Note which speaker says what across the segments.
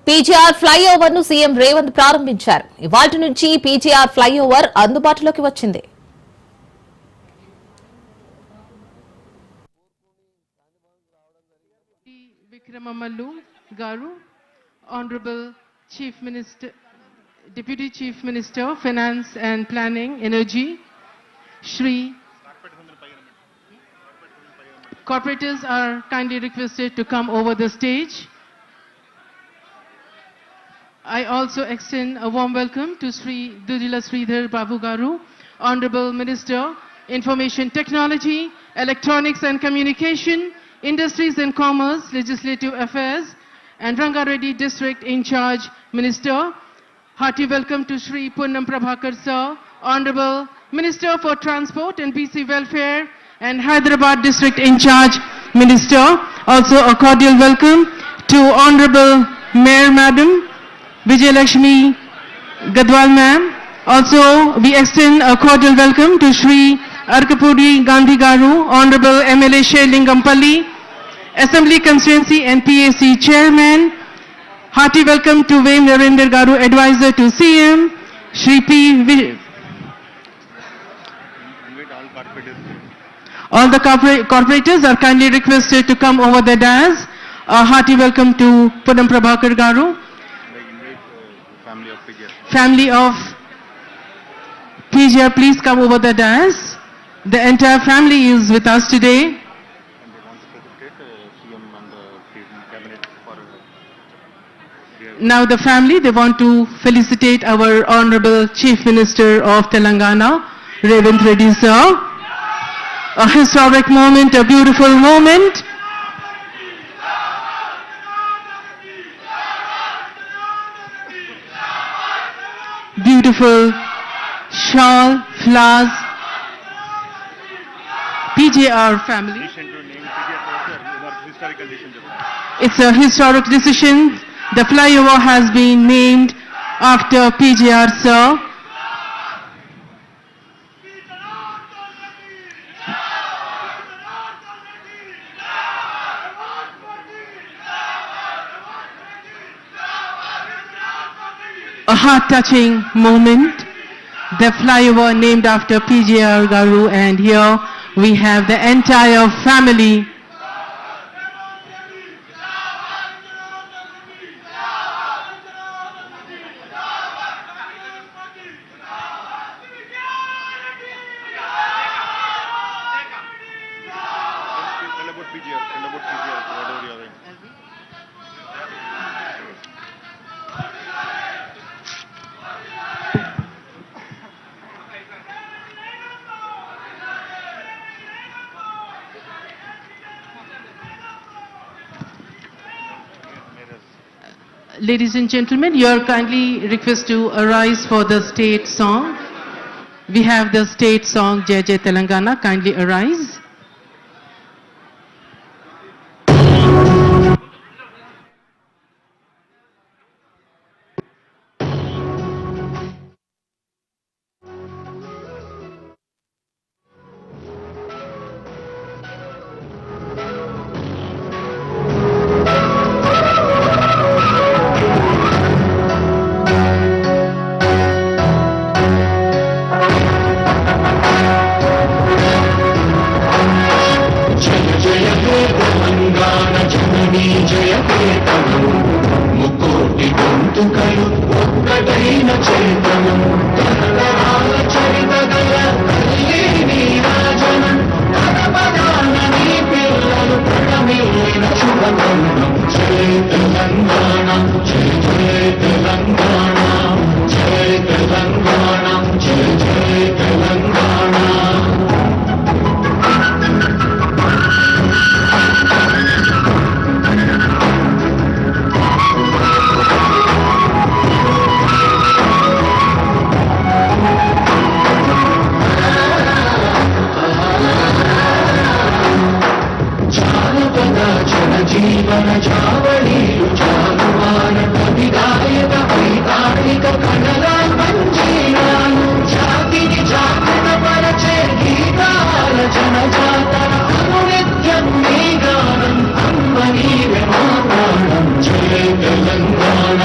Speaker 1: PGR flyover ను CM Revanth ప్రారంభించారు. ఇవాల్టి నుంచి పీజీఆర్ ఫ్లైఓవర్ అందుబాటులోకి వచ్చింది.
Speaker 2: విక్రమమల్లు గారు, Honorable Chief Minister, Deputy Chief Minister, Finance and Planning, Energy, Shri. Corporators are kindly requested to come over the stage. I also extend a warm welcome to Sri Dudila Sridhar Babu Garu, Honorable Minister, Information Technology, Electronics and Communication, Industries and Commerce, Legislative Affairs, and Rangareddy District in Charge Minister. Hearty welcome to Sri Punnam Prabhakar Sir, Honorable Minister for Transport and BC Welfare and Hyderabad District in Charge Minister. Also a cordial welcome to Honorable Mayor Madam Vijayalakshmi Gadwal Ma'am. Also we extend a cordial welcome to Sri Arkapudi Gandhi Garu, Honorable MLA Shailingampalli, Assembly Constituency and PAC Chairman. Hearty welcome to Vem Narendra Garu, Advisor to CM, Shri P. All the corporators are kindly requested to come over the dais. A hearty welcome to Punnam Prabhakar Garu. Family of PGR, please come over the dais. The entire family is with us today. Now the family, they want to felicitate our Honorable Chief Minister of Telangana, Revanth Reddy Sir. A historic moment, a beautiful moment. Beautiful shawl, flowers. PJR family. It's a historic decision. The flyover has been named after PJR Sir. A heart-touching moment. The flyover named after PJR Garu, and here we have the entire family. Ladies and gentlemen, you are kindly requested to arise for the state song. We have the state song Jai Jai Telangana. Kindly arise.
Speaker 3: ముకోటి గొంతుకలు ఒక్కటైన చేతనం తరతరాల చరితగల తల్లి నీరాజనం పదపదాన నీ పిల్లలు ప్రణమిల్లిన శుభగంధం జై తెలంగాణ జై జై తెలంగాణ జై తెలంగాణ జై జై తెలంగాణ. జీవన జావళీలు జానువాన కవిగాయక వైతాళిక కళలా మంజీరాలు జాతిని జాతర పరచే గీతాల జనజాతర అనునిత్యం నీ గానం అమ్మ నీవే మా ప్రాణం జై తెలంగాణ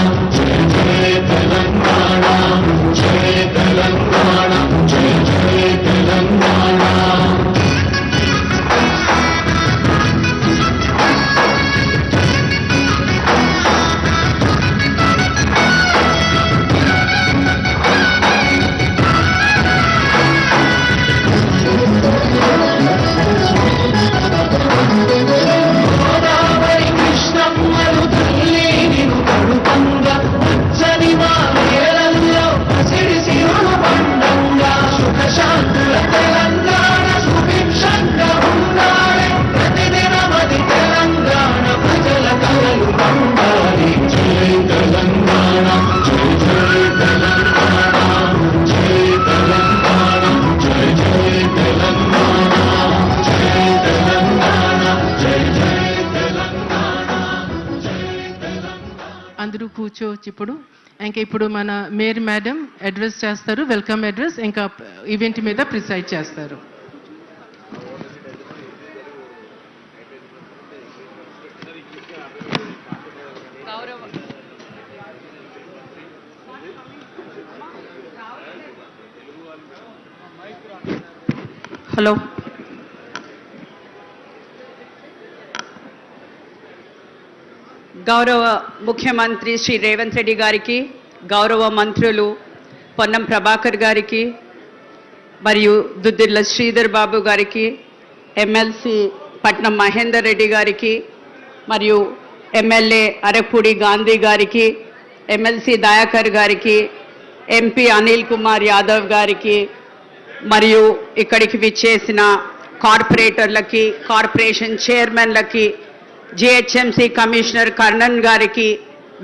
Speaker 2: అందరూ కూర్చోవచ్చు ఇప్పుడు. ఇంకా ఇప్పుడు మన మేయర్ మేడం అడ్రస్ చేస్తారు, వెల్కమ్ అడ్రస్, ఇంకా ఈవెంట్ మీద ప్రిసైడ్ చేస్తారు.
Speaker 4: హలో, గౌరవ ముఖ్యమంత్రి శ్రీ రేవంత్ రెడ్డి గారికి, గౌరవ మంత్రులు పొన్నం ప్రభాకర్ గారికి మరియు దుద్దిల్ల శ్రీధర్ బాబు గారికి, ఎమ్మెల్సీ పట్నం మహేందర్ రెడ్డి గారికి మరియు ఎమ్మెల్యే అరపూడి గాంధీ గారికి, ఎమ్మెల్సీ దయాకర్ గారికి, ఎంపీ అనిల్ కుమార్ యాదవ్ గారికి మరియు ఇక్కడికి విచ్చేసిన కార్పొరేటర్లకి, కార్పొరేషన్ చైర్మన్లకి, జిహెచ్ఎంసీ కమిషనర్ కర్ణన్ గారికి,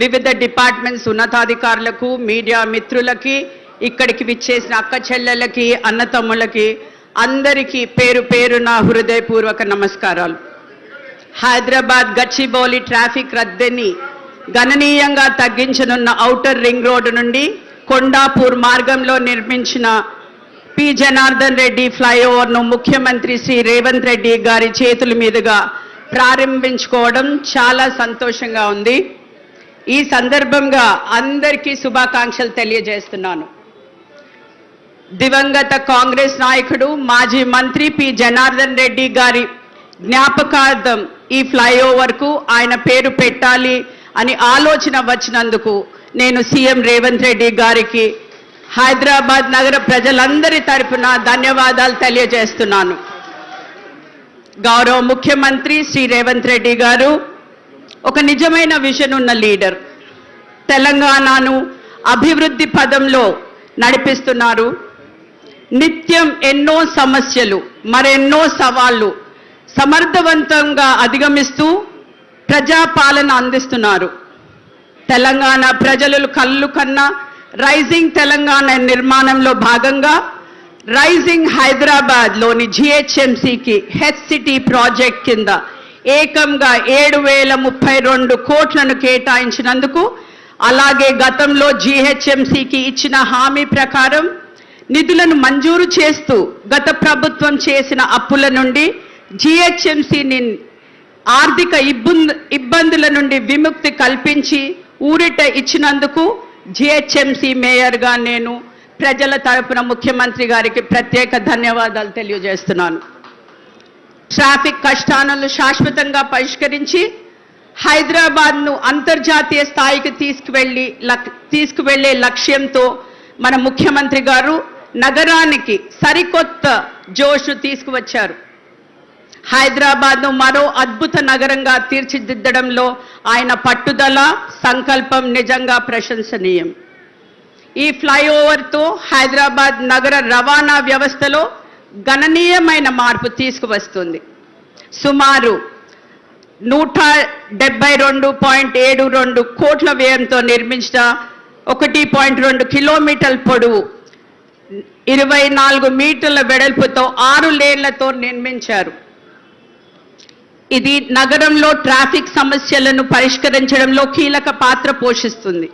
Speaker 4: వివిధ డిపార్ట్మెంట్స్ ఉన్నతాధికారులకు, మీడియా మిత్రులకి, ఇక్కడికి విచ్చేసిన అక్క చెల్లెలకి, అన్నతమ్ములకి అందరికీ పేరు పేరున హృదయపూర్వక నమస్కారాలు. హైదరాబాద్ గచ్చిబౌలి ట్రాఫిక్ రద్దీని గణనీయంగా తగ్గించనున్న ఔటర్ రింగ్ రోడ్డు నుండి కొండాపూర్ మార్గంలో నిర్మించిన పి జనార్దన్ రెడ్డి ఫ్లైఓవర్ను ముఖ్యమంత్రి శ్రీ రేవంత్ రెడ్డి గారి చేతుల మీదుగా ప్రారంభించుకోవడం చాలా సంతోషంగా ఉంది. ఈ సందర్భంగా అందరికీ శుభాకాంక్షలు తెలియజేస్తున్నాను. దివంగత కాంగ్రెస్ నాయకుడు మాజీ మంత్రి పి జనార్దన్ రెడ్డి గారి జ్ఞాపకార్థం ఈ ఫ్లైఓవర్కు ఆయన పేరు పెట్టాలి అని ఆలోచన వచ్చినందుకు నేను సీఎం రేవంత్ రెడ్డి గారికి హైదరాబాద్ నగర ప్రజలందరి తరపున ధన్యవాదాలు తెలియజేస్తున్నాను. గౌరవ ముఖ్యమంత్రి శ్రీ రేవంత్ రెడ్డి గారు ఒక నిజమైన విజన్ ఉన్న లీడర్. తెలంగాణను అభివృద్ధి పదంలో నడిపిస్తున్నారు. నిత్యం ఎన్నో సమస్యలు, మరెన్నో సవాళ్లు సమర్థవంతంగా అధిగమిస్తూ ప్రజాపాలన అందిస్తున్నారు. తెలంగాణ ప్రజలు కళ్ళు కన్నా రైజింగ్ తెలంగాణ నిర్మాణంలో భాగంగా రైజింగ్ హైదరాబాద్లోని జిహెచ్ఎంసీకి హెచ్ సిటీ ప్రాజెక్ట్ కింద ఏకంగా 7,032 కోట్లను కేటాయించినందుకు, అలాగే గతంలో జిహెచ్ఎంసీకి ఇచ్చిన హామీ ప్రకారం నిధులను మంజూరు చేస్తూ గత ప్రభుత్వం చేసిన అప్పుల నుండి జిహెచ్ఎంసీని ఆర్థిక ఇబ్బందుల నుండి విముక్తి కల్పించి ఊరిట ఇచ్చినందుకు జిహెచ్ఎంసీ మేయర్గా నేను ప్రజల తరపున ముఖ్యమంత్రి గారికి ప్రత్యేక ధన్యవాదాలు తెలియజేస్తున్నాను. ట్రాఫిక్ కష్టాలను శాశ్వతంగా పరిష్కరించి హైదరాబాద్ను అంతర్జాతీయ స్థాయికి తీసుకువెళ్లే లక్ష్యంతో మన ముఖ్యమంత్రి గారు నగరానికి సరికొత్త జోష్ తీసుకువచ్చారు. హైదరాబాద్ను మరో అద్భుత నగరంగా తీర్చిదిద్దడంలో ఆయన పట్టుదల, సంకల్పం నిజంగా ప్రశంసనీయం. ఈ ఫ్లైఓవర్తో హైదరాబాద్ నగర రవాణా వ్యవస్థలో గణనీయమైన మార్పు తీసుకువస్తుంది. సుమారు 172.72 కోట్ల వ్యయంతో నిర్మించిన 1.2 కిలోమీటర్ల పొడవు, 24 మీటర్ల వెడల్పుతో 6 లేన్లతో నిర్మించారు. ఇది నగరంలో ట్రాఫిక్ సమస్యలను పరిష్కరించడంలో కీలక పాత్ర పోషిస్తుంది.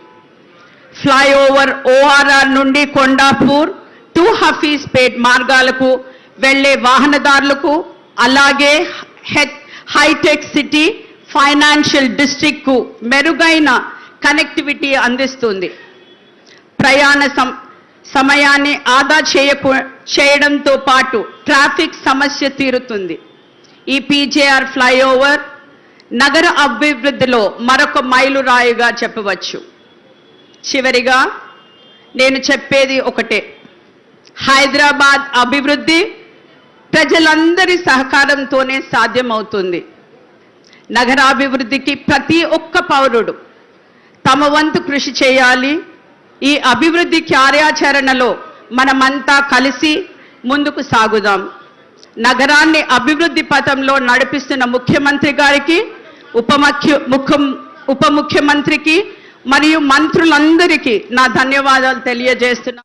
Speaker 4: ఫ్లైఓవర్ ఓఆర్ఆర్ నుండి కొండాపూర్ టు హఫీజ్పేట్ మార్గాలకు వెళ్లే వాహనదారులకు, అలాగే హైటెక్ సిటీ, ఫైనాన్షియల్ డిస్ట్రిక్ట్కు మెరుగైన కనెక్టివిటీ అందిస్తుంది. ప్రయాణ సమయాన్ని ఆదా చేయడంతో పాటు ట్రాఫిక్ సమస్య తీరుతుంది. ఈ పీజేఆర్ ఫ్లైఓవర్ నగర అభివృద్ధిలో మరొక మైలురాయిగా చెప్పవచ్చు. చివరిగా నేను చెప్పేది ఒకటే, హైదరాబాద్ అభివృద్ధి ప్రజలందరి సహకారంతోనే సాధ్యమవుతుంది. నగరాభివృద్ధికి ప్రతి ఒక్క పౌరుడు తమ వంతు కృషి చేయాలి. ఈ అభివృద్ధి కార్యాచరణలో మనమంతా కలిసి ముందుకు సాగుదాం. నగరాన్ని అభివృద్ధి పథంలో నడిపిస్తున్న ముఖ్యమంత్రి గారికి, ఉప ముఖ్యమంత్రికి మరియు మంత్రులందరికీ నా ధన్యవాదాలు తెలియజేస్తున్నా.